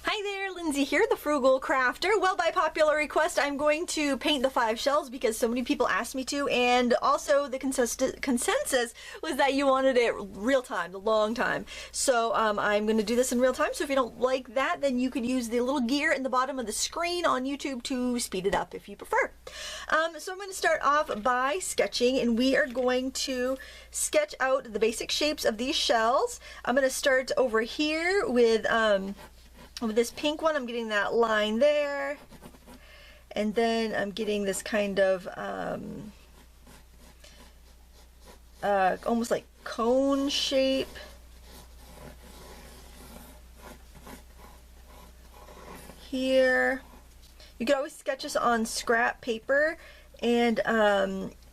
Hi there, Lindsay here, the Frugal Crafter. Well, by popular request, I'm going to paint the 5 shells because so many people asked me to, and also the consensus was that you wanted it real time, the long time. So I'm going to do this in real time, so if you don't like that, then you could use the little gear in the bottom of the screen on YouTube to speed it up if you prefer. So I'm going to start off by sketching, and we are going to sketch out the basic shapes of these shells. I'm going to start over here with this pink one. I'm getting that line there, and then I'm getting this kind of almost like cone shape here. You can always sketch this on scrap paper and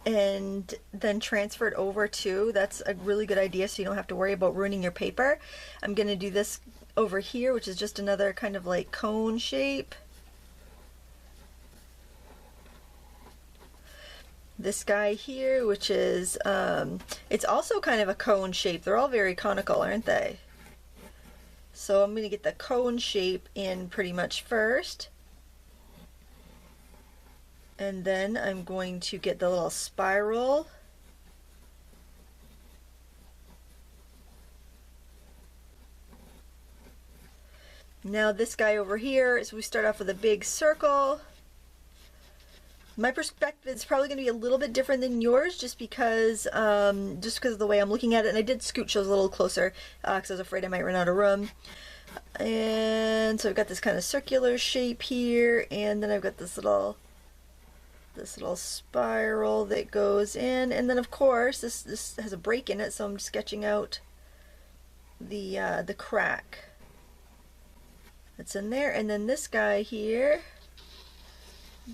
then transfer it over too. That's a really good idea, so you don't have to worry about ruining your paper. I'm going to do this over here, which is just another kind of like cone shape. This guy here, which is it's also kind of a cone shape. They're all very conical, aren't they? So I'm going to get the cone shape in pretty much first, and then I'm going to get the little spiral. Now this guy over here, so we start off with a big circle. My perspective is probably going to be a little bit different than yours, just because of the way I'm looking at it. And I did scooch those a little closer because I was afraid I might run out of room. And so I've got this kind of circular shape here, and then I've got this little spiral that goes in, and then of course this has a break in it, so I'm sketching out the crack that's in there. And then this guy here,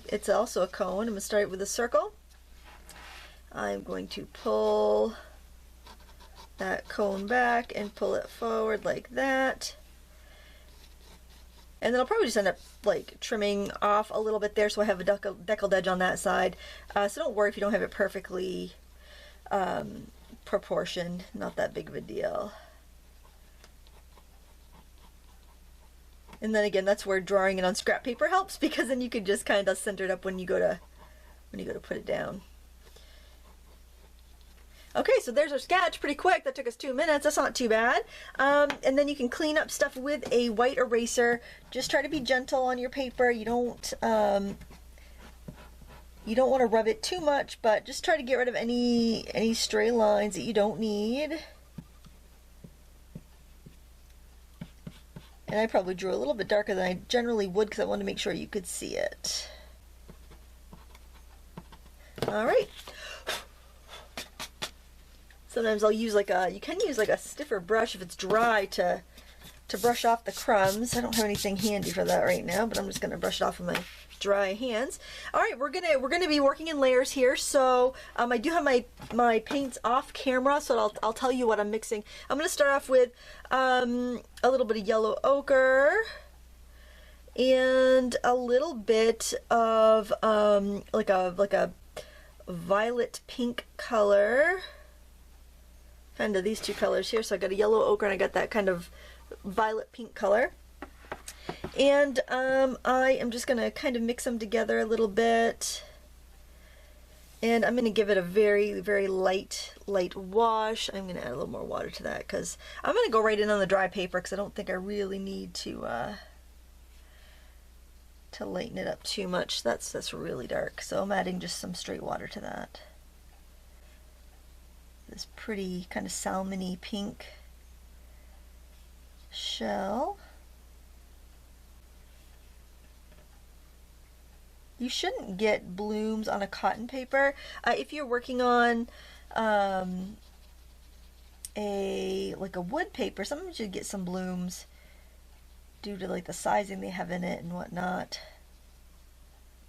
it's also a cone. I'm going to start with a circle. I'm going to pull that cone back and pull it forward like that. And then I'll probably just end up like trimming off a little bit there, so I have a deckled edge on that side. So don't worry if you don't have it perfectly proportioned. Not that big of a deal. And then again, that's where drawing it on scrap paper helps, because then you can just kind of center it up when you go to put it down. Okay, so there's our sketch. Pretty quick. That took us 2 minutes. That's not too bad. And then you can clean up stuff with a white eraser. Just try to be gentle on your paper. You don't want to rub it too much, but just try to get rid of any stray lines that you don't need. And I probably drew a little bit darker than I generally would because I wanted to make sure you could see it. All right. Sometimes I'll use you can use like a stiffer brush if it's dry to brush off the crumbs. I don't have anything handy for that right now, but I'm just going to brush it off with my dry hands. All right, we're gonna be working in layers here. So I do have my paints off camera, so I'll tell you what I'm mixing. I'm gonna start off with a little bit of yellow ochre and a little bit of like a violet pink color. Kind of these two colors here. So I got a yellow ochre and I got that kind of violet pink color. And I am just going to kind of mix them together a little bit. And I'm going to give it a very, very light wash. I'm going to add a little more water to that because I'm going to go right in on the dry paper because I don't think I really need to lighten it up too much. That's really dark. So I'm adding just some straight water to that. This pretty kind of salmon-y pink shell. You shouldn't get blooms on a cotton paper. If you're working on a wood paper, sometimes you get some blooms due to like the sizing they have in it and whatnot.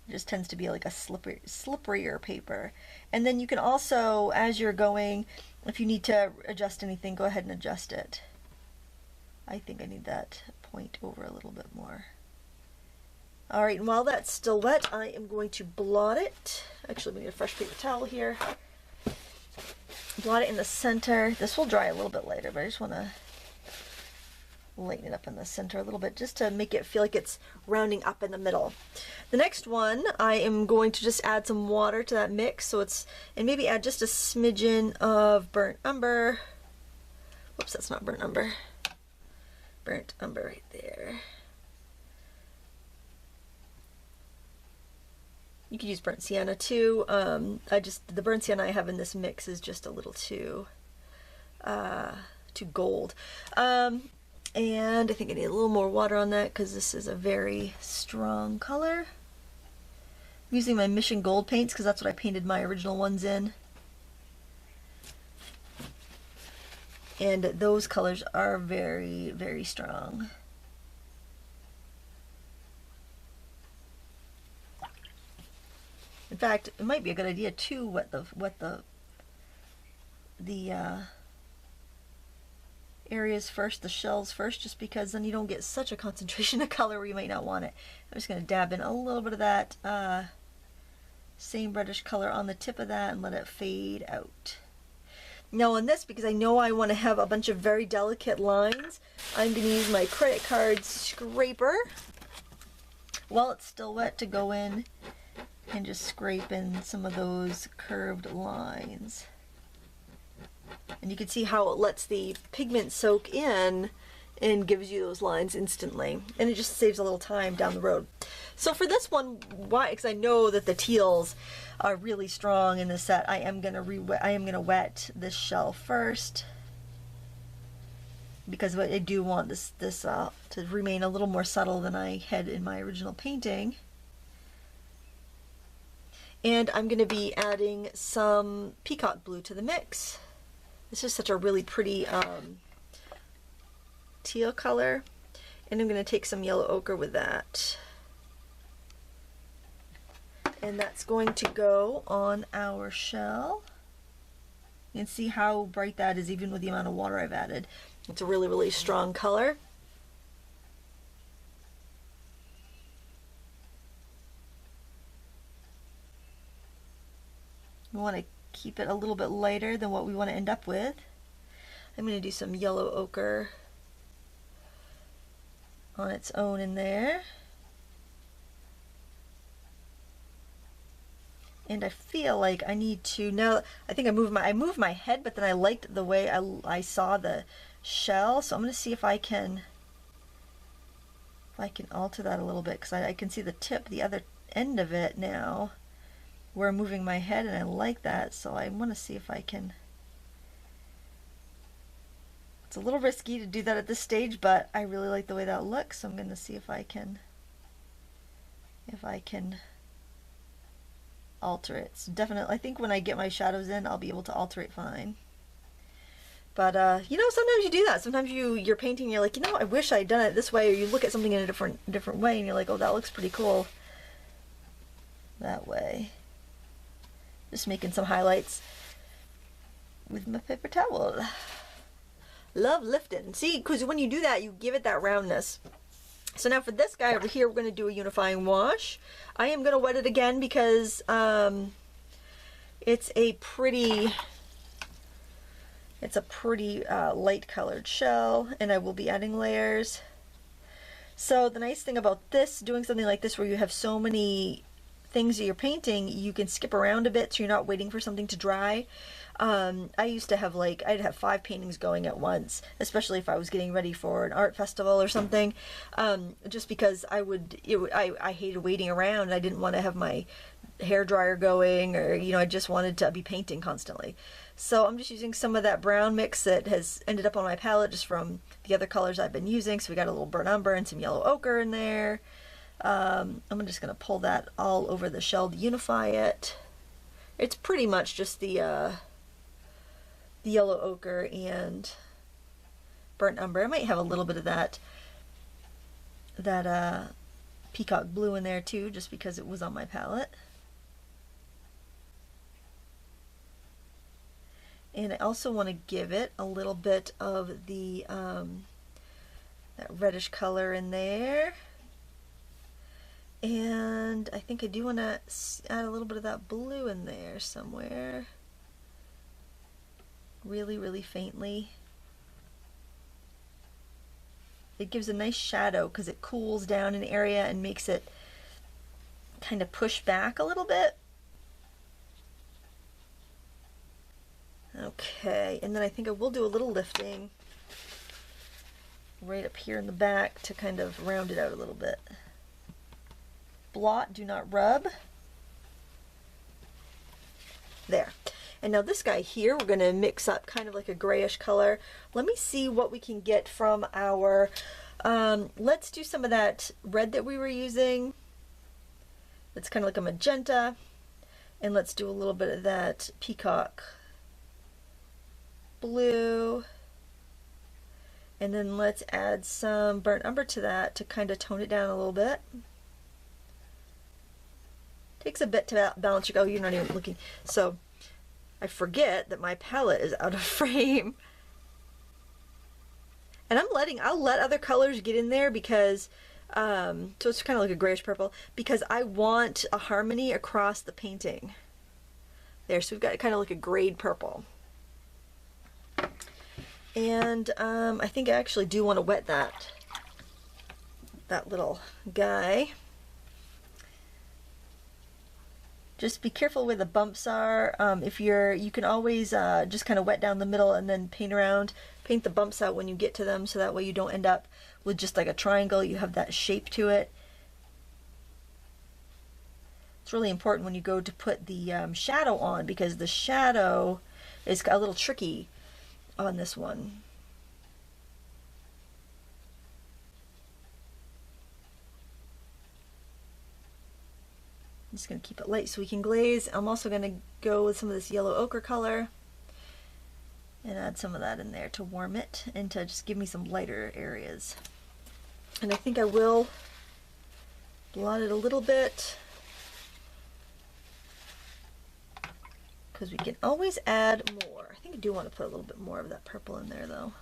It just tends to be like a slipperier paper. And then you can also, as you're going, if you need to adjust anything, go ahead and adjust it. I think I need that point over a little bit more. Alright, and while that's still wet, I am going to blot it. Actually, I'm going to get a fresh paper towel here. Blot it in the center. This will dry a little bit later, but I just want to lighten it up in the center a little bit just to make it feel like it's rounding up in the middle. The next one, I am going to just add some water to that mix, so it's, and maybe add just a smidgen of burnt umber. Whoops, that's not burnt umber. Burnt umber right there. You could use burnt sienna too. The burnt sienna I have in this mix is just a little too gold. And I think I need a little more water on that because this is a very strong color. I'm using my Mission Gold paints because that's what I painted my original ones in. And those colors are very, very strong. In fact, it might be a good idea to wet the areas first, the shells first, just because then you don't get such a concentration of color where you might not want it. I'm just going to dab in a little bit of that same reddish color on the tip of that and let it fade out. Now on this, because I know I want to have a bunch of very delicate lines, I'm going to use my credit card scraper while it's still wet to go in and just scrape in some of those curved lines. And you can see how it lets the pigment soak in and gives you those lines instantly. And it just saves a little time down the road. So for this one, why? Because I know that the teals are really strong in the set. I am gonna wet this shell first because I do want this to remain a little more subtle than I had in my original painting. And I'm going to be adding some peacock blue to the mix. This is such a really pretty teal color. And I'm going to take some yellow ochre with that. And that's going to go on our shell. You can see how bright that is even with the amount of water I've added. It's a really, really strong color. We want to keep it a little bit lighter than what we want to end up with. I'm going to do some yellow ochre on its own in there. And I feel like I need to, now I think I moved my head, but then I liked the way I saw the shell, so I'm going to see if I can alter that a little bit, because I can see the tip, the other end of it now, where I'm moving my head, and I like that, so I want to see if I can. It's a little risky to do that at this stage, but I really like the way that looks, so I'm going to see if I can alter it. It's definitely, I think when I get my shadows in, I'll be able to alter it fine. But you know, sometimes you do that. Sometimes you're painting and you're like, you know, I wish I'd done it this way, or you look at something in a different way and you're like, oh, that looks pretty cool that way. Just making some highlights with my paper towel. Love lifting. See, because when you do that, you give it that roundness. So now for this guy over here, we're going to do a unifying wash. I am going to wet it again because it's a pretty light colored shell, and I will be adding layers. So the nice thing about this, doing something like this where you have so many things that you're painting, you can skip around a bit so you're not waiting for something to dry. I used to have I'd have 5 paintings going at once, especially if I was getting ready for an art festival or something, just because I hated waiting around. I didn't want to have my hair dryer going, or I just wanted to be painting constantly. So I'm just using some of that brown mix that has ended up on my palette just from the other colors I've been using. So we got a little burnt umber and some yellow ochre in there. I'm just going to pull that all over the shell to unify it. It's pretty much just the yellow ochre and burnt umber. I might have a little bit of that peacock blue in there too, just because it was on my palette. And I also want to give it a little bit of the that reddish color in there. And I think I do want to add a little bit of that blue in there somewhere. Really, really faintly. it gives a nice shadow because it cools down an area and makes it kind of push back a little bit. Okay, and then I think I will do a little lifting right up here in the back to kind of round it out a little bit. Blot, do not rub. There. And now this guy here, we're going to mix up kind of like a grayish color. Let me see what we can get from our, let's do some of that red that we were using. It's kind of like a magenta. And let's do a little bit of that peacock blue. And then let's add some burnt umber to that to kind of tone it down a little bit. Takes a bit to balance your, oh, you're not even looking. So I forget that my palette is out of frame. And I'll let other colors get in there because, so it's kind of like a grayish purple, because I want a harmony across the painting. There, so we've got kind of like a grayed purple. And I think I actually do want to wet that little guy. Just be careful where the bumps are. You can always just kind of wet down the middle and then paint the bumps out when you get to them, so that way you don't end up with just like a triangle. You have that shape to it. It's really important when you go to put the shadow on, because the shadow is a little tricky on this one. I'm just going to keep it light so we can glaze. I'm also going to go with some of this yellow ochre color and add some of that in there to warm it and to just give me some lighter areas. And I think I will blot it a little bit, because we can always add more. I think I do want to put a little bit more of that purple in there though.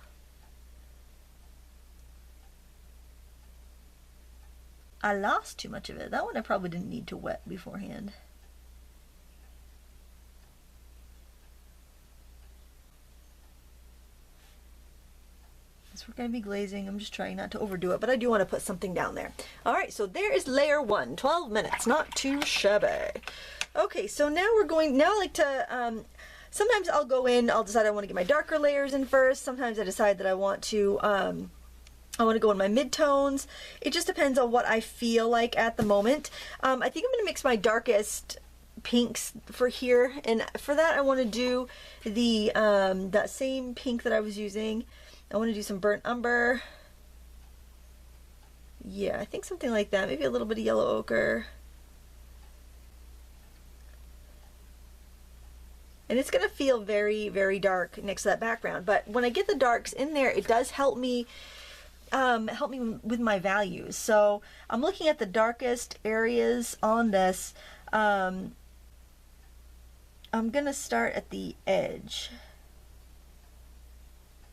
I lost too much of it. That one I probably didn't need to wet beforehand. We're going to be glazing. I'm just trying not to overdo it, but I do want to put something down there. All right, so there is layer 1, 12 minutes, not too shabby. Okay, so now I like to, sometimes I'll go in, I'll decide I want to get my darker layers in first. Sometimes I decide that I want to go in my midtones. It just depends on what I feel like at the moment. I think I'm going to mix my darkest pinks for here, and for that I want to do the that same pink that I was using. I want to do some burnt umber. Yeah, I think something like that. Maybe a little bit of yellow ochre. And it's going to feel very, very dark next to that background. But when I get the darks in there, it does help me with my values. So I'm looking at the darkest areas on this. I'm going to start at the edge.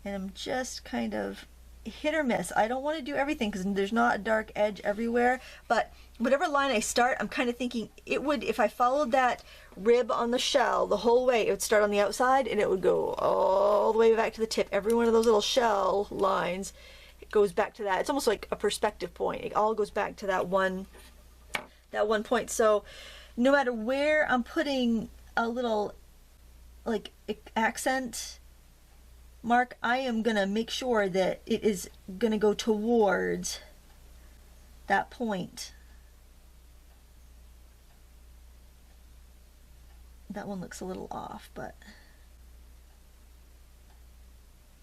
And I'm just kind of hit or miss. I don't want to do everything because there's not a dark edge everywhere, but whatever line I start, I'm kind of thinking it would, if I followed that rib on the shell the whole way, it would start on the outside and it would go all the way back to the tip. Every one of those little shell lines, it goes back to that. It's almost like a perspective point. It all goes back to that one point. So no matter where I'm putting a little like accent mark, I am going to make sure that it is going to go towards that point. That one looks a little off, but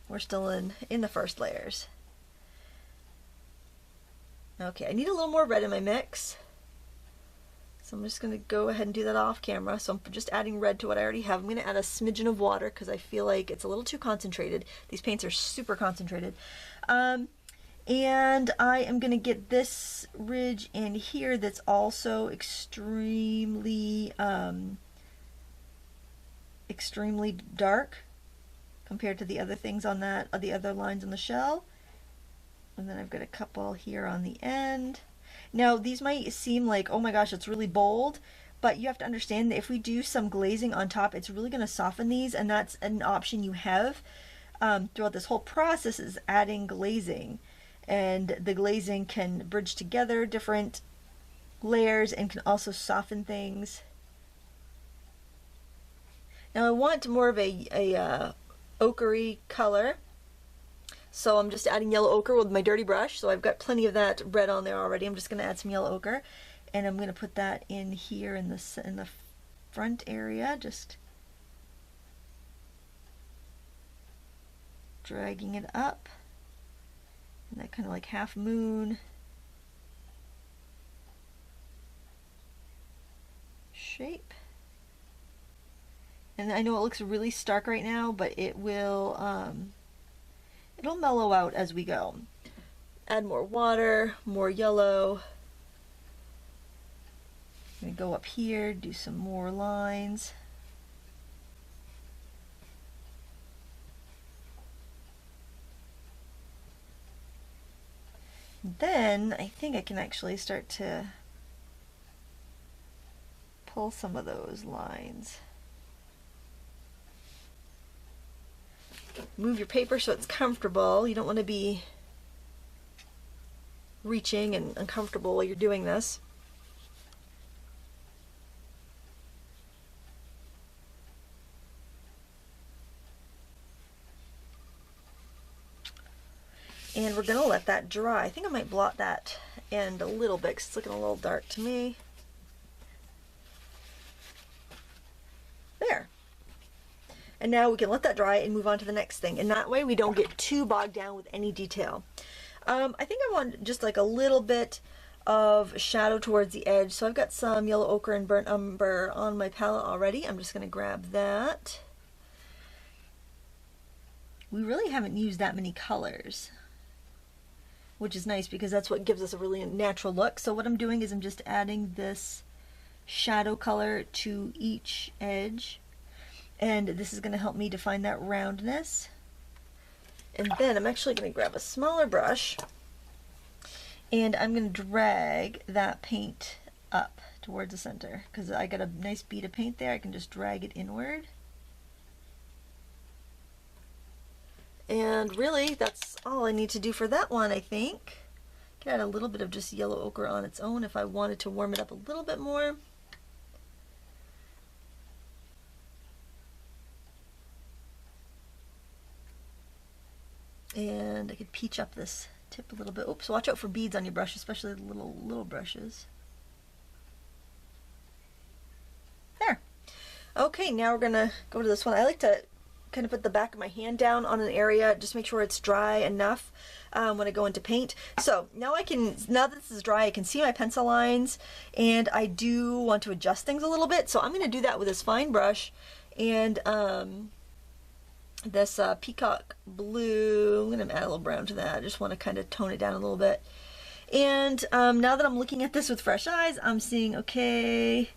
we're still in the first layers. Okay, I need a little more red in my mix. So I'm just going to go ahead and do that off camera. So I'm just adding red to what I already have. I'm going to add a smidgen of water because I feel like it's a little too concentrated. These paints are super concentrated. And I am going to get this ridge in here that's also extremely dark compared to the other things on that, the other lines on the shell. And then I've got a couple here on the end. Now, these might seem like, oh my gosh, it's really bold, but you have to understand that if we do some glazing on top, it's really going to soften these, and that's an option you have throughout this whole process, is adding glazing. and the glazing can bridge together different layers and can also soften things. Now I want more of a ochre color, so I'm just adding yellow ochre with my dirty brush. So I've got plenty of that red on there already. I'm just going to add some yellow ochre, and I'm going to put that in here in the front area, just dragging it up, and that kind of like half moon shape. And I know it looks really stark right now, but it will it'll mellow out as we go. Add more water, more yellow. I'm gonna go up here, do some more lines. Then I think I can actually start to pull some of those lines. Move your paper so it's comfortable. You don't want to be reaching and uncomfortable while you're doing this. And we're going to let that dry. I think I might blot that end a little bit because it's looking a little dark to me. There. And now we can let that dry and move on to the next thing. And that way we don't get too bogged down with any detail. I think I want just like a little bit of shadow towards the edge. So I've got some yellow ochre and burnt umber on my palette already. I'm just going to grab that. We really haven't used that many colors, which is nice because that's what gives us a really natural look. So what I'm doing is I'm just adding this shadow color to each edge. And this is going to help me define that roundness. And then I'm actually going to grab a smaller brush and I'm going to drag that paint up towards the center because I got a nice bead of paint there. I can just drag it inward. And really, that's all I need to do for that one, I think. I can add a little bit of just yellow ochre on its own if I wanted to warm it up a little bit more. And I could peach up this tip a little bit. Oops, watch out for beads on your brush, especially the little brushes. There. Okay, now we're gonna go to this one. I like to kind of put the back of my hand down on an area, just make sure it's dry enough when I go into paint. So now now that this is dry, I can see my pencil lines, and I do want to adjust things a little bit. So I'm gonna do that with this fine brush and this peacock blue. I'm going to add a little brown to that. I just want to kind of tone it down a little bit. And now that I'm looking at this with fresh eyes, I'm seeing, okay,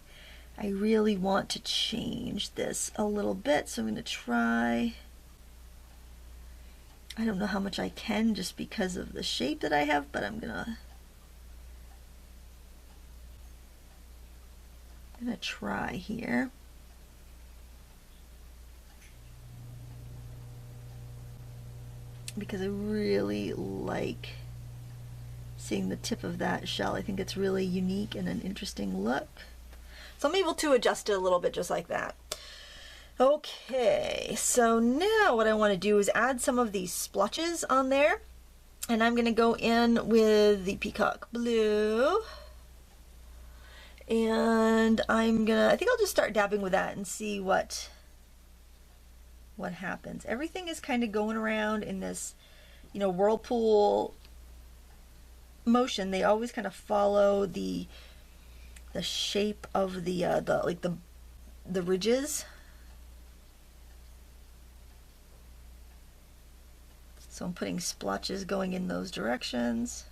I really want to change this a little bit. So I'm going to try. I don't know how much I can just because of the shape that I have, but I'm going to try here. Because I really like seeing the tip of that shell. I think it's really unique and an interesting look. So I'm able to adjust it a little bit just like that. Okay, so now what I want to do is add some of these splotches on there. And I'm going to go in with the peacock blue. And I think I'll just start dabbing with that and see what happens. Everything is kind of going around in this, whirlpool motion. They always kind of follow the shape of the ridges. So I'm putting splotches going in those directions.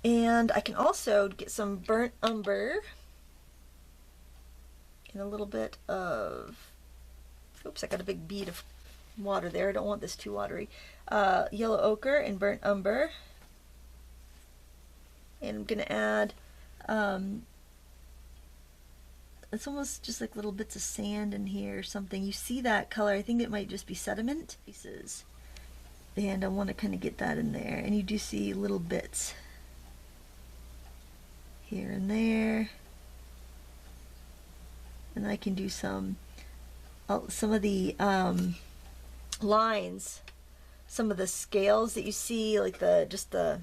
And I can also get some burnt umber and a little bit of, oops, I got a big bead of water there. I don't want this too watery. Yellow ochre and burnt umber. And I'm going to add it's almost just like little bits of sand in here or something. You see that color? I think it might just be sediment pieces. And I want to kind of get that in there. And you do see little bits here and there. And I can do some of the lines, some of the scales that you see, like the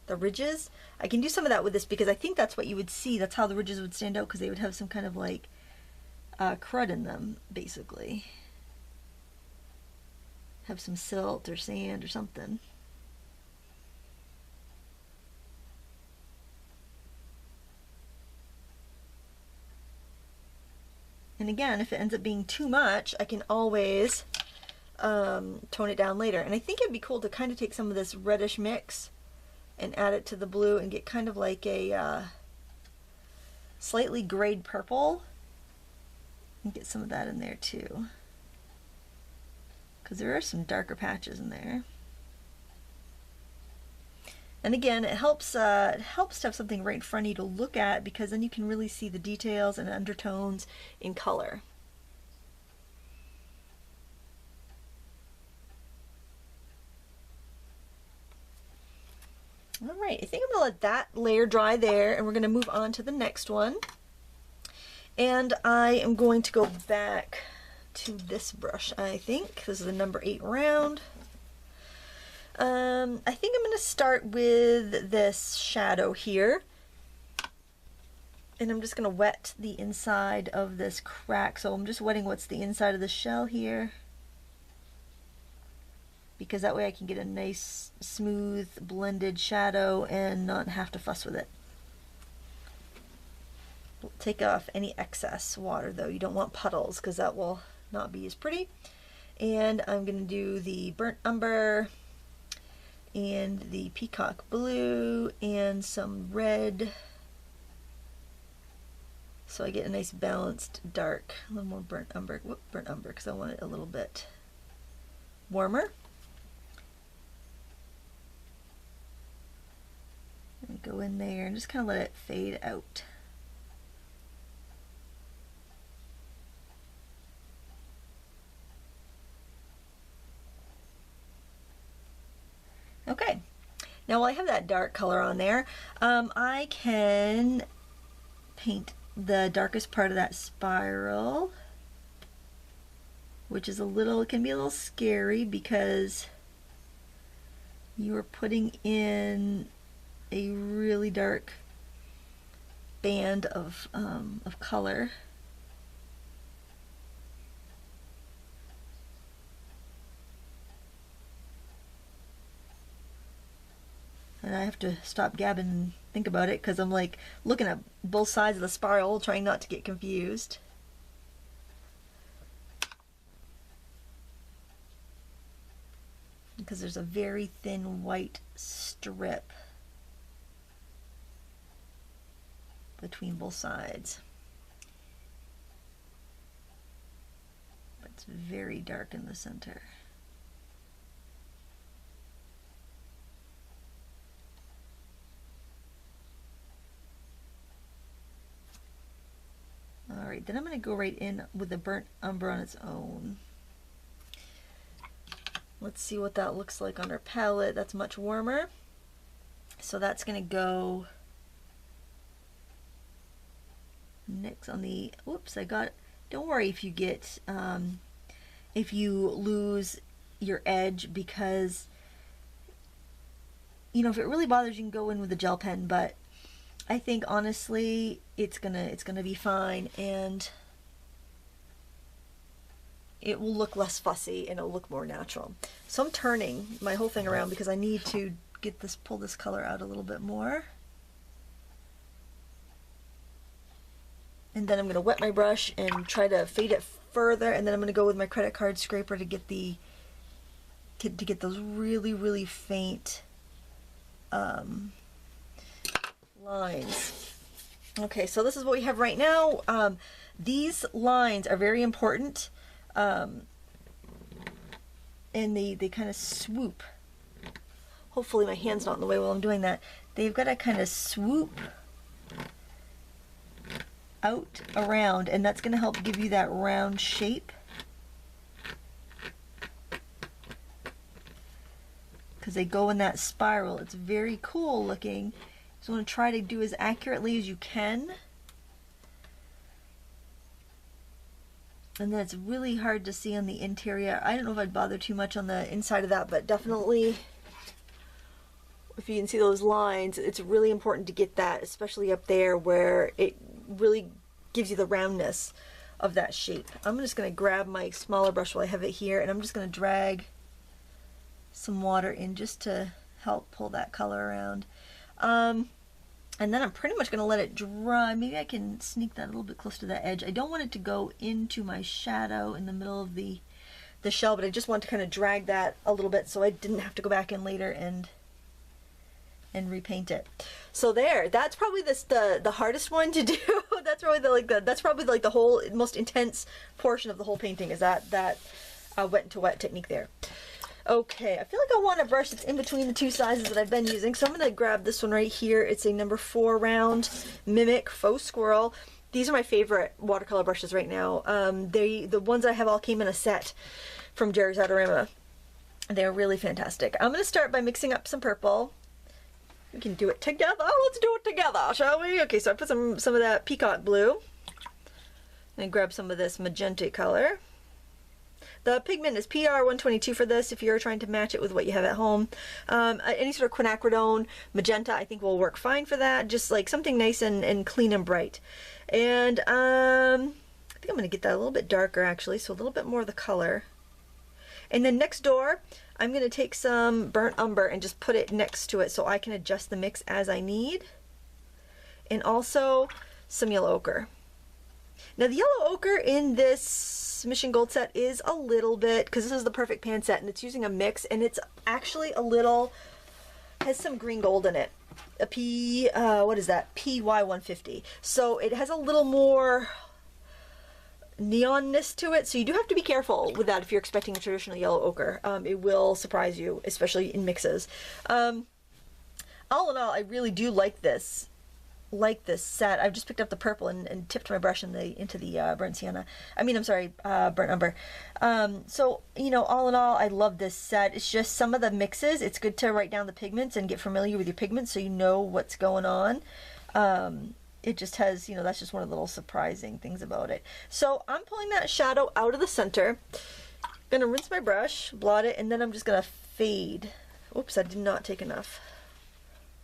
ridges. I can do some of that with this because I think that's what you would see. That's how the ridges would stand out, because they would have some kind of like crud in them, basically. Have some silt or sand or something. And again, if it ends up being too much, I can always tone it down later. And I think it'd be cool to kind of take some of this reddish mix and add it to the blue and get kind of like a slightly grayed purple, and get some of that in there too, because there are some darker patches in there. And again, it helps to have something right in front of you to look at, because then you can really see the details and undertones in color. All right, I think I'm gonna let that layer dry there, and we're gonna move on to the next one. And I am going to go back to this brush. I think this is the number 8 round. I think I'm going to start with this shadow here, and I'm just going to wet the inside of this crack. So I'm just wetting what's the inside of the shell here, because that way I can get a nice smooth blended shadow and not have to fuss with it. Take off any excess water though. You don't want puddles, because that will not be as pretty. And I'm going to do the burnt umber and the peacock blue and some red, so I get a nice balanced dark. A little more burnt umber, because I want it a little bit warmer. And go in there and just kind of let it fade out. Okay, now while I have that dark color on there, I can paint the darkest part of that spiral, which is it can be a little scary, because you are putting in a really dark band of color. And I have to stop gabbing and think about it, because I'm like looking at both sides of the spiral, trying not to get confused. Because there's a very thin white strip between both sides. But it's very dark in the center. Alright, then I'm going to go right in with the burnt umber on its own. Let's see what that looks like on our palette. That's much warmer. So that's going to go next on the, whoops, don't worry if you get, if you lose your edge, because, you know, if it really bothers you, can go in with a gel pen, but I think honestly it's gonna be fine, and it will look less fussy and it'll look more natural. So I'm turning my whole thing around because I need to pull this color out a little bit more. And then I'm gonna wet my brush and try to fade it further, and then I'm gonna go with my credit card scraper to get those really, really faint lines. Okay, so this is what we have right now. These lines are very important, and they kind of swoop. Hopefully my hand's not in the way while I'm doing that. They've got to kind of swoop out around, and that's going to help give you that round shape. Because they go in that spiral. It's very cool looking. So you want to try to do as accurately as you can. And then it's really hard to see on the interior. I don't know if I'd bother too much on the inside of that, but definitely if you can see those lines, it's really important to get that, especially up there where it really gives you the roundness of that shape. I'm just going to grab my smaller brush while I have it here, and I'm just going to drag some water in just to help pull that color around. And then I'm pretty much going to let it dry. Maybe I can sneak that a little bit close to the edge. I don't want it to go into my shadow in the middle of the shell, but I just want to kind of drag that a little bit so I didn't have to go back in later and repaint it. So there, that's probably the hardest one to do. That's probably that's probably like the whole most intense portion of the whole painting is that wet to wet technique there. Okay, I feel like I want a brush that's in between the two sizes that I've been using, so I'm going to grab this one right here. It's a number 4 round Mimic Faux Squirrel. These are my favorite watercolor brushes right now. The ones I have all came in a set from Jerry's Autorama. They're really fantastic. I'm going to start by mixing up some purple. We can do it together. Let's do it together, shall we? Okay, so I put some of that peacock blue. And grab some of this magenta color. The pigment is PR122 for this if you're trying to match it with what you have at home. Any sort of quinacridone, magenta I think will work fine for that. Just like something nice and clean and bright. And I think I'm going to get that a little bit darker actually, so a little bit more of the color. And then next door, I'm going to take some burnt umber and just put it next to it so I can adjust the mix as I need. And also some yellow ochre. Now the yellow ochre in this Mission Gold set is a little bit, because this is the Perfect Pan set and it's using a mix, and it's actually a little, has some green gold in it. What is that? PY150. So it has a little more neonness to it, so you do have to be careful with that if you're expecting a traditional yellow ochre. It will surprise you, especially in mixes. All in all, I really do like this set. I've just picked up the purple and tipped my brush into the burnt sienna. Burnt umber. So, you know, all in all, I love this set. It's just some of the mixes. It's good to write down the pigments and get familiar with your pigments so you know what's going on. It just has, you know, that's just one of the little surprising things about it. So I'm pulling that shadow out of the center. I'm gonna rinse my brush, blot it, and then I'm just gonna fade. Oops, I did not take enough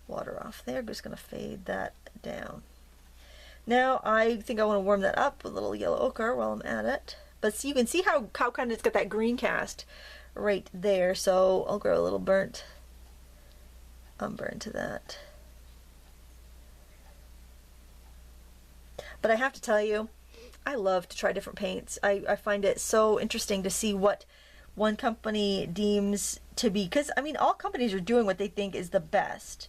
water off there. I'm just gonna fade that down. Now I think I want to warm that up with a little yellow ochre while I'm at it. But see, you can see how kind of it's got that green cast right there. So I'll grow a little burnt umber into that. But I have to tell you, I love to try different paints. I find it so interesting to see what one company deems to be, because I mean all companies are doing what they think is the best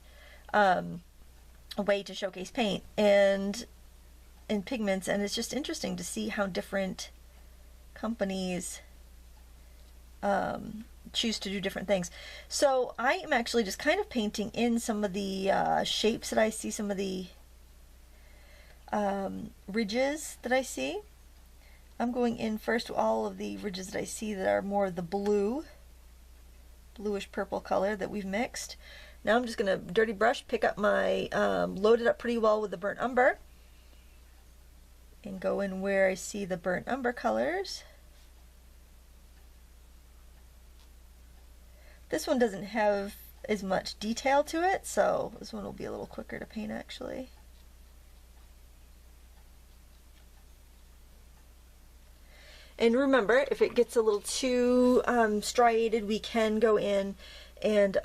way to showcase paint and pigments, and it's just interesting to see how different companies choose to do different things. So I am actually just kind of painting in some of the shapes that I see, some of the ridges that I see. I'm going in first to all of the ridges that I see that are more of the bluish purple color that we've mixed. Now I'm just going to dirty brush, pick up my, load it up pretty well with the burnt umber, and go in where I see the burnt umber colors. This one doesn't have as much detail to it, so this one will be a little quicker to paint actually. And remember, if it gets a little too striated, we can go in and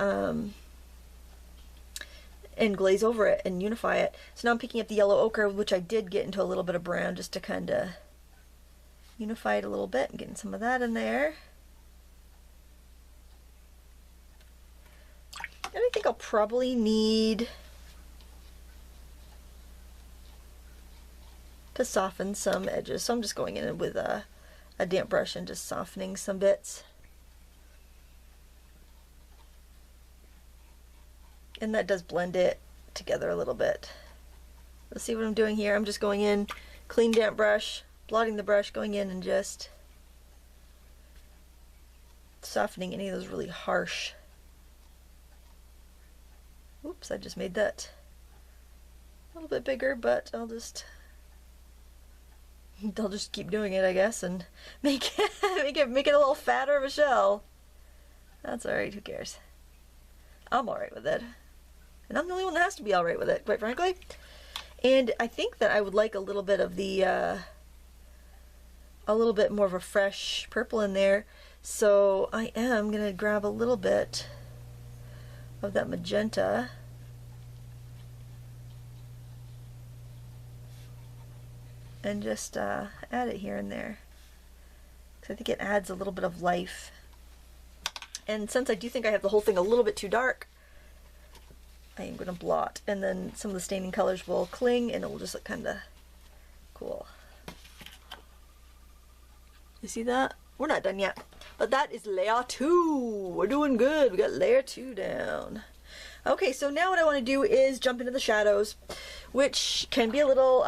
glaze over it and unify it. So now I'm picking up the yellow ochre, which I did get into a little bit of brown just to kind of unify it a little bit and getting some of that in there. And I think I'll probably need to soften some edges. So I'm just going in with a damp brush and just softening some bits. And that does blend it together a little bit. Let's see what I'm doing here. I'm just going in clean damp brush, blotting the brush, going in and just softening any of those really harsh. Oops, I just made that a little bit bigger, but I'll just keep doing it, I guess, and make it a little fatter of a shell. That's alright, who cares? I'm alright with it. And I'm the only one that has to be alright with it, quite frankly. And I think that I would like a little bit of the, a little bit more of a fresh purple in there. So I am going to grab a little bit of that magenta. And just add it here and there. Because I think it adds a little bit of life. And since I do think I have the whole thing a little bit too dark, I am going to blot. And then some of the staining colors will cling and it will just look kind of cool. You see that? We're not done yet. But that is layer 2. We're doing good. We got layer 2 down. Okay, so now what I want to do is jump into the shadows, which can be a little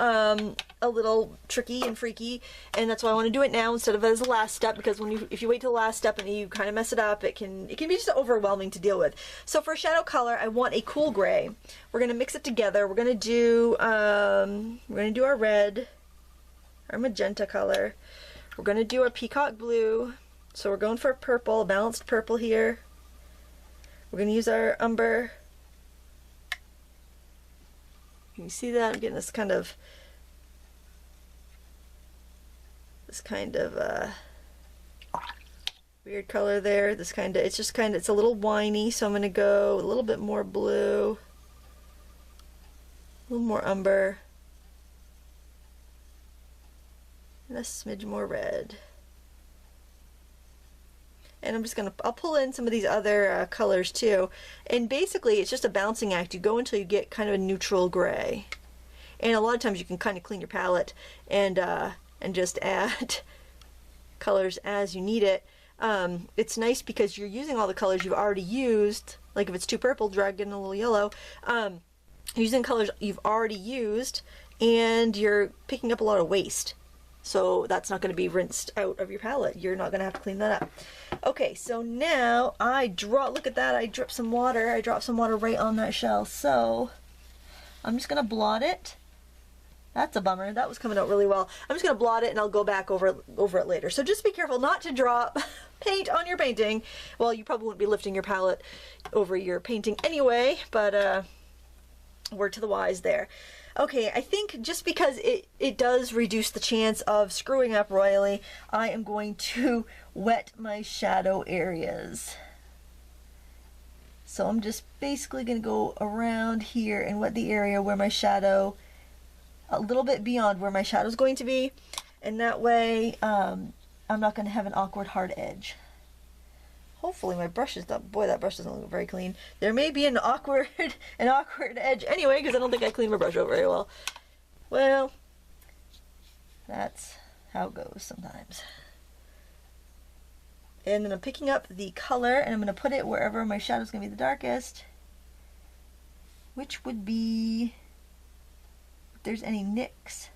tricky and freaky, and that's why I want to do it now instead of as the last step, because if you wait till the last step and you kind of mess it up, it can be just overwhelming to deal with. So for shadow color, I want a cool gray. We're gonna mix it together. We're gonna do our red, our magenta color. We're gonna do our peacock blue. So we're going for a purple, a balanced purple here. We're gonna use our umber. Can you see that? I'm getting this kind of weird color there. It's a little winey, so I'm gonna go a little bit more blue, a little more umber, and a smidge more red. And I'm just I'll pull in some of these other colors too. And basically it's just a balancing act. You go until you get kind of a neutral gray. And a lot of times you can kind of clean your palette and just add colors as you need it. It's nice because you're using all the colors you've already used. Like if it's too purple, drag in a little yellow. You're using colors you've already used and you're picking up a lot of waste. So that's not going to be rinsed out of your palette. You're not going to have to clean that up. Okay, so now look at that, I dripped some water. I dropped some water right on that shell. So I'm just going to blot it. That's a bummer. That was coming out really well. I'm just going to blot it and I'll go back over it later. So just be careful not to drop paint on your painting. Well, you probably wouldn't be lifting your palette over your painting anyway, but word to the wise there. Okay, I think just because it does reduce the chance of screwing up royally, I am going to wet my shadow areas. So I'm just basically going to go around here and wet the area where my shadow, a little bit beyond where my shadow is going to be, and that way I'm not going to have an awkward hard edge. Hopefully my brush is that brush doesn't look very clean. There may be an awkward edge anyway, because I don't think I cleaned my brush out very well. Well, that's how it goes sometimes. And then I'm picking up the color and I'm going to put it wherever my shadow is going to be the darkest, which would be, if there's any nicks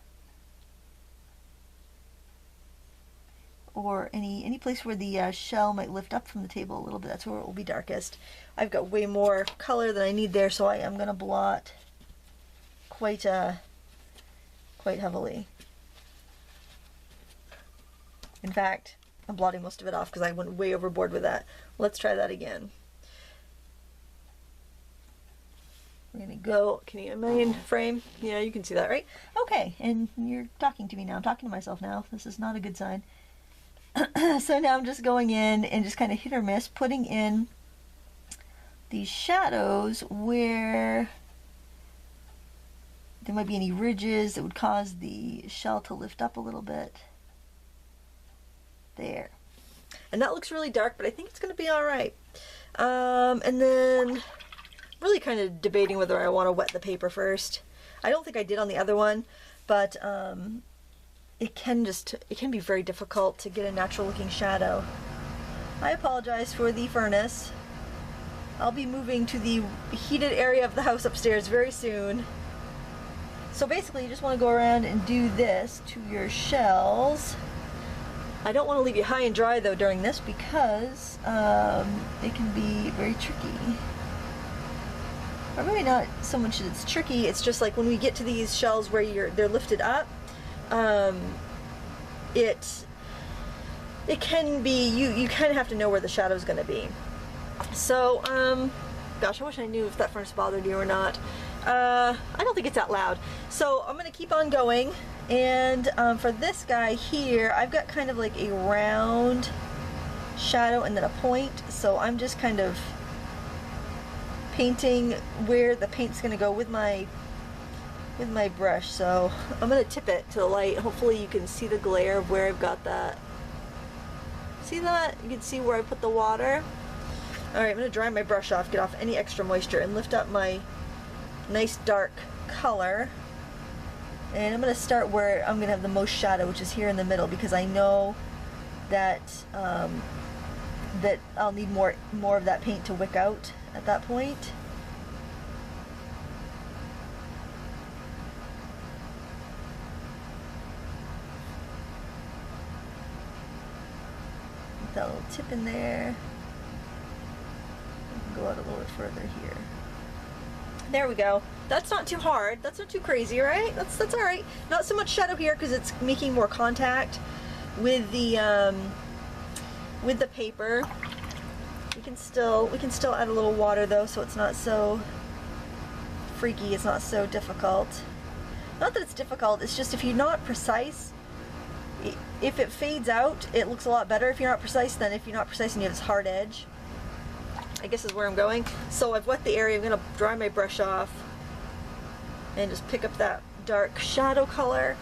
or any place where the shell might lift up from the table a little bit, that's where it will be darkest. I've got way more color than I need there, so I am going to blot quite heavily. In fact, I'm blotting most of it off because I went way overboard with that. Let's try that again. We're going to go, can you get my main frame? Yeah, you can see that, right? Okay, and you're talking to me now. I'm talking to myself now. This is not a good sign. So now I'm just going in and just kind of hit or miss, putting in these shadows where there might be any ridges that would cause the shell to lift up a little bit. There. And that looks really dark, but I think it's going to be alright. And then really kind of debating whether I want to wet the paper first. I don't think I did on the other one, but it can be very difficult to get a natural looking shadow. I apologize for the furnace. I'll be moving to the heated area of the house upstairs very soon. So basically you just want to go around and do this to your shells. I don't want to leave you high and dry though during this because it can be very tricky. Or maybe not so much that it's tricky, it's just like when we get to these shells where they're lifted up, it can be, you kind of have to know where the shadow's going to be. So, gosh, I wish I knew if that furnace bothered you or not. I don't think it's that loud. So I'm going to keep on going, and for this guy here, I've got kind of like a round shadow and then a point, so I'm just kind of painting where the paint's going to go with my brush. So I'm going to tip it to the light. Hopefully you can see the glare of where I've got that. See that? You can see where I put the water. Alright, I'm going to dry my brush off, get off any extra moisture, and lift up my nice dark color. And I'm going to start where I'm going to have the most shadow, which is here in the middle, because I know that that I'll need more of that paint to wick out at that point. Put that little tip in there. Go out a little bit further here. There we go. That's not too hard. That's not too crazy, right? That's all right. Not so much shadow here because it's making more contact with the paper. We can still add a little water though, so it's not so freaky. It's not so difficult. Not that it's difficult. It's just if you're not precise, if it fades out, it looks a lot better if you're not precise than if you're not precise and you have this hard edge, I guess is where I'm going. So I've wet the area. I'm going to dry my brush off and just pick up that dark shadow color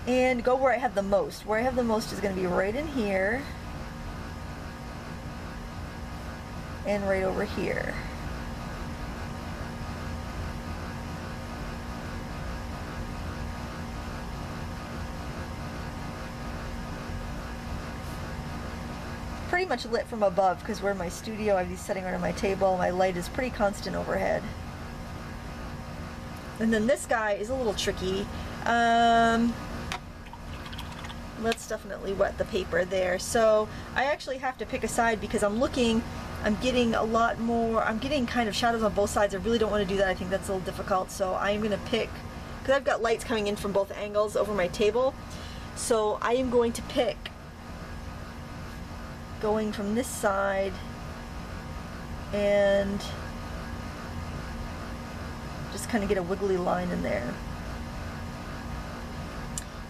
and go where I have the most. Where I have the most is going to be right in here and right over here. Pretty much lit from above because we're in my studio. I have these setting right on my table. My light is pretty constant overhead. And then this guy is a little tricky. Let's definitely wet the paper there. So I actually have to pick a side because I'm getting a lot more, I'm getting kind of shadows on both sides. I really don't want to do that. I think that's a little difficult. So I'm going to pick, because I've got lights coming in from both angles over my table. So I am going to pick going from this side and just kind of get a wiggly line in there.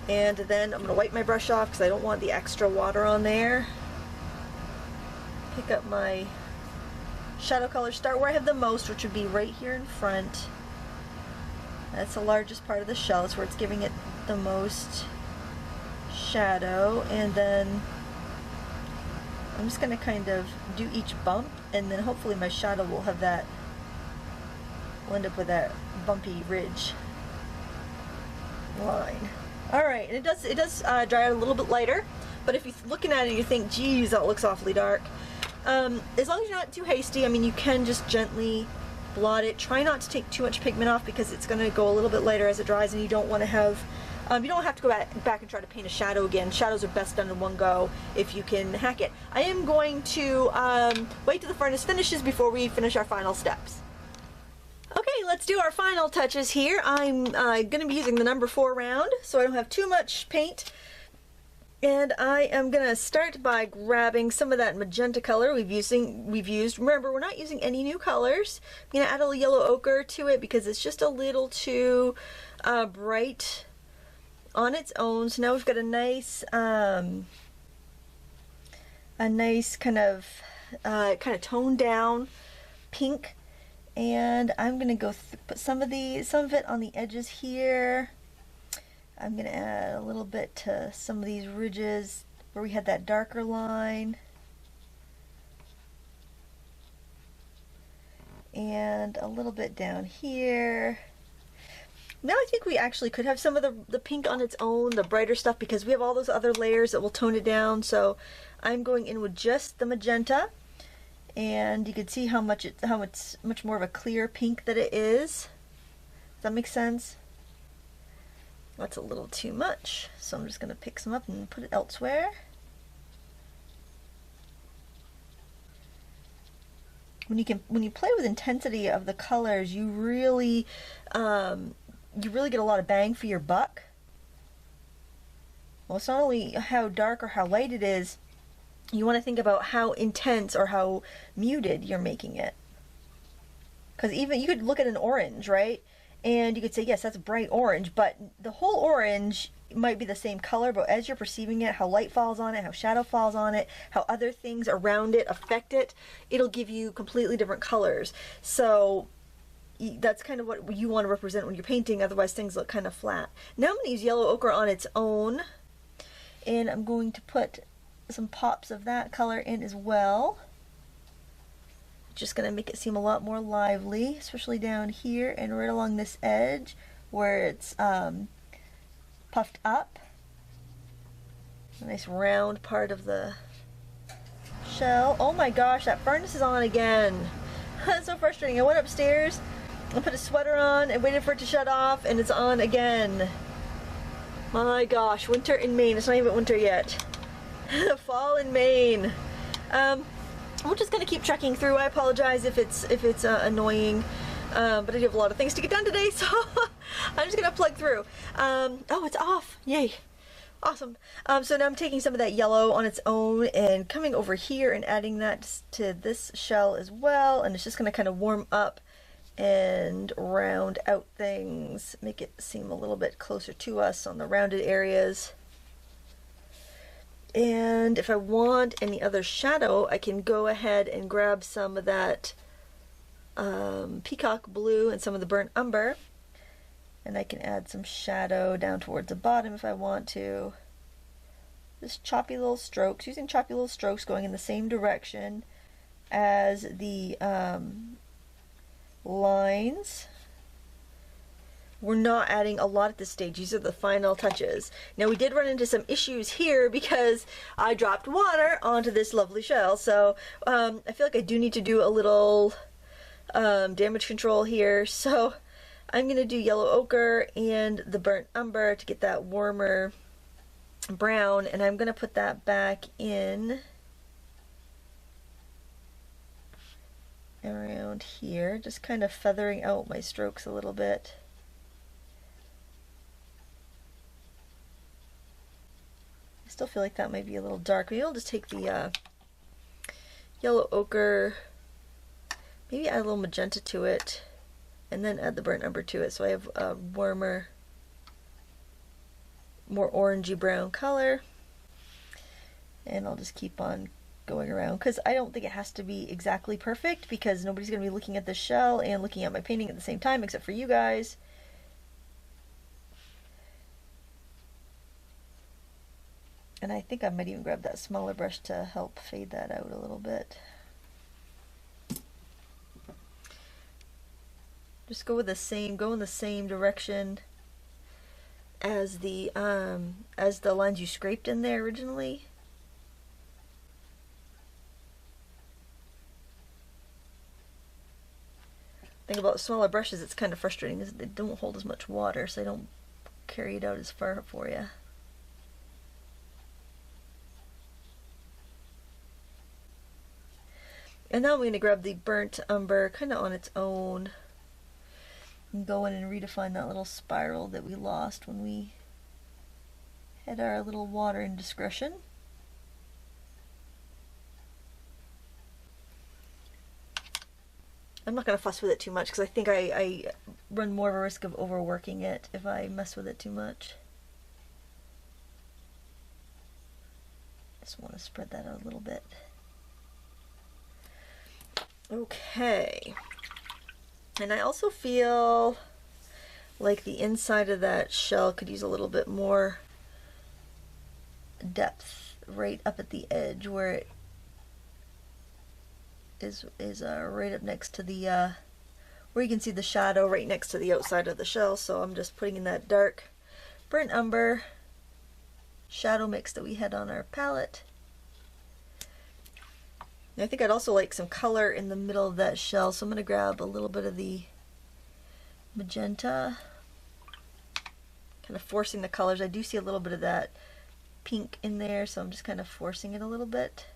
And then I'm going to wipe my brush off because I don't want the extra water on there. Pick up my shadow color, start where I have the most, which would be right here in front. That's the largest part of the shell. It's where it's giving it the most shadow. And then I'm just going to kind of do each bump, and then hopefully my shadow will have that, will end up with that bumpy ridge line. Alright, and it does dry out a little bit lighter, but if you're looking at it you think, geez, that looks awfully dark. As long as you're not too hasty, I mean, you can just gently blot it. Try not to take too much pigment off because it's going to go a little bit lighter as it dries, and you don't want to have you don't have to go back and try to paint a shadow again. Shadows are best done in one go if you can hack it. I am going to wait till the furnace finishes before we finish our final steps. Okay, let's do our final touches here. I'm going to be using the number 4 round, so I don't have too much paint. And I am going to start by grabbing some of that magenta color we've used. Remember, we're not using any new colors. I'm going to add a little yellow ochre to it because it's just a little too bright on its own. So now we've got a nice kind of toned down pink, and I'm gonna go put some of it on the edges here. I'm gonna add a little bit to some of these ridges where we had that darker line, and a little bit down here. Now I think we actually could have some of the pink on its own, the brighter stuff, because we have all those other layers that will tone it down. So I'm going in with just the magenta, and you can see how much more of a clear pink that it is. Does that make sense? That's a little too much, so I'm just going to pick some up and put it elsewhere. When you play with intensity of the colors, you really get a lot of bang for your buck. Well, it's not only how dark or how light it is, you want to think about how intense or how muted you're making it. Because even you could look at an orange, right? And you could say, yes, that's bright orange, but the whole orange might be the same color, but as you're perceiving it, how light falls on it, how shadow falls on it, how other things around it affect it, it'll give you completely different colors. So that's kind of what you want to represent when you're painting, otherwise things look kind of flat. Now I'm going to use yellow ochre on its own, and I'm going to put some pops of that color in as well. Just going to make it seem a lot more lively, especially down here and right along this edge where it's puffed up. A nice round part of the shell. Oh my gosh, that furnace is on again. That's so frustrating. I went upstairs and put a sweater on and waited for it to shut off, and it's on again. My gosh, winter in Maine. It's not even winter yet. Fall in Maine. We're just gonna keep trekking through. I apologize if it's annoying, but I do have a lot of things to get done today, so I'm just gonna plug through. Oh, it's off! Yay! Awesome. So now I'm taking some of that yellow on its own and coming over here and adding that to this shell as well, and it's just gonna kind of warm up and round out things, make it seem a little bit closer to us on the rounded areas. And if I want any other shadow, I can go ahead and grab some of that peacock blue and some of the burnt umber, and I can add some shadow down towards the bottom if I want to. Just choppy little strokes, using choppy little strokes going in the same direction as the lines. We're not adding a lot at this stage. These are the final touches. Now we did run into some issues here because I dropped water onto this lovely shell. So I feel like I do need to do a little damage control here. So I'm going to do yellow ochre and the burnt umber to get that warmer brown. And I'm going to put that back in around here. Just kind of feathering out my strokes a little bit. Still feel like that might be a little dark. Maybe I'll just take the yellow ochre, maybe add a little magenta to it, and then add the burnt umber to it, so I have a warmer, more orangey brown color. And I'll just keep on going around, because I don't think it has to be exactly perfect, because nobody's going to be looking at the shell and looking at my painting at the same time, except for you guys. And I think I might even grab that smaller brush to help fade that out a little bit. Just go in the same direction as the lines you scraped in there originally. Thing about smaller brushes, it's kind of frustrating, is they don't hold as much water, so they don't carry it out as far for you. And now I'm going to grab the burnt umber kind of on its own and go in and redefine that little spiral that we lost when we had our little water indiscretion. I'm not going to fuss with it too much because I think I run more of a risk of overworking it if I mess with it too much. Just want to spread that out a little bit. Okay, and I also feel like the inside of that shell could use a little bit more depth right up at the edge where it is right up next to the where you can see the shadow right next to the outside of the shell. So I'm just putting in that dark burnt umber shadow mix that we had on our palette. I think I'd also like some color in the middle of that shell, so I'm going to grab a little bit of the magenta kind of forcing the colors. I do see a little bit of that pink in there, so I'm just kind of forcing it a little bit.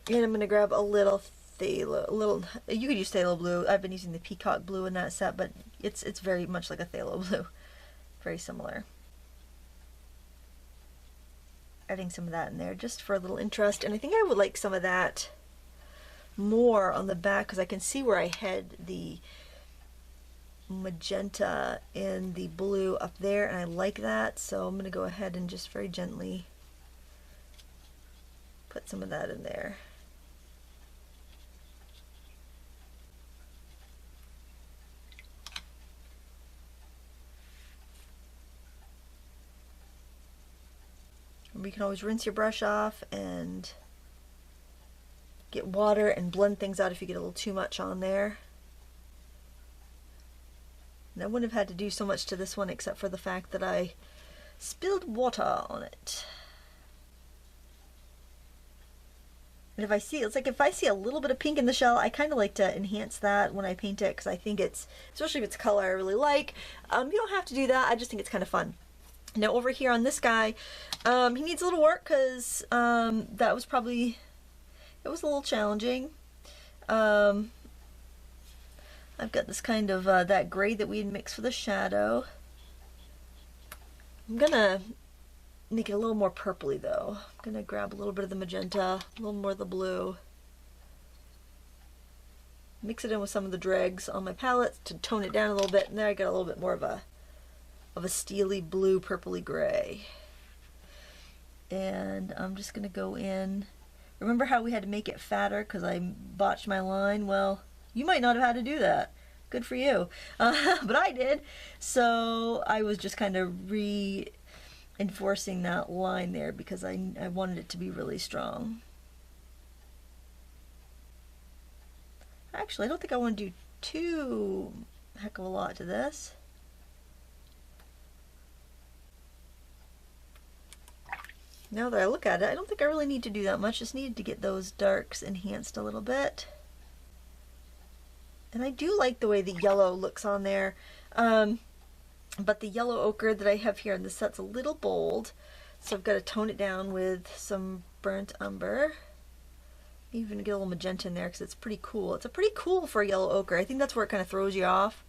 And I'm going to grab a little phthalo, you could use phthalo blue. I've been using the peacock blue in that set, but it's very much like a phthalo blue. Very similar. Adding some of that in there just for a little interest, and I think I would like some of that more on the back because I can see where I had the magenta and the blue up there, and I like that, so I'm going to go ahead and just very gently put some of that in there. You can always rinse your brush off and get water and blend things out if you get a little too much on there. And I wouldn't have had to do so much to this one except for the fact that I spilled water on it. And if I see, it's like if I see a little bit of pink in the shell, I kind of like to enhance that when I paint it because I think it's, especially if it's a color I really like, you don't have to do that. I just think it's kind of fun. Now over here on this guy, he needs a little work because that was probably, it was a little challenging. I've got this kind of that gray that we had mixed for the shadow. I'm gonna make it a little more purpley though. I'm gonna grab a little bit of the magenta, a little more of the blue, mix it in with some of the dregs on my palette to tone it down a little bit, and there I got a little bit more of a steely blue, purpley gray. And I'm just gonna go in. Remember how we had to make it fatter because I botched my line? Well, you might not have had to do that. Good for you. But I did. So I was just kind of reinforcing that line there because I wanted it to be really strong. Actually, I don't think I want to do too heck of a lot to this. Now that I look at it, I don't think I really need to do that much. Just needed to get those darks enhanced a little bit. And I do like the way the yellow looks on there. But the yellow ochre that I have here in this set's a little bold. So I've got to tone it down with some burnt umber. Even get a little magenta in there because it's pretty cool. It's a pretty cool for a yellow ochre. I think that's where it kind of throws you off.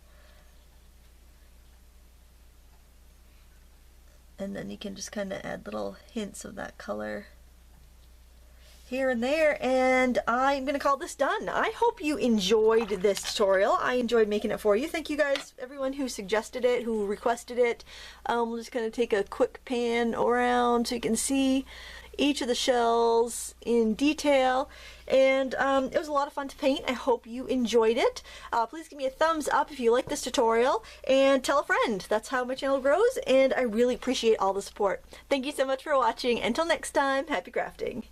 And then you can just kind of add little hints of that color here and there, and I'm gonna call this done. I hope you enjoyed this tutorial. I enjoyed making it for you. Thank you guys, everyone who suggested it, who requested it. We'll just kind of take a quick pan around so you can see each of the shells in detail, and it was a lot of fun to paint. I hope you enjoyed it. Please give me a thumbs up if you like this tutorial, and tell a friend. That's how my channel grows, and I really appreciate all the support. Thank you so much for watching. Until next time, happy crafting.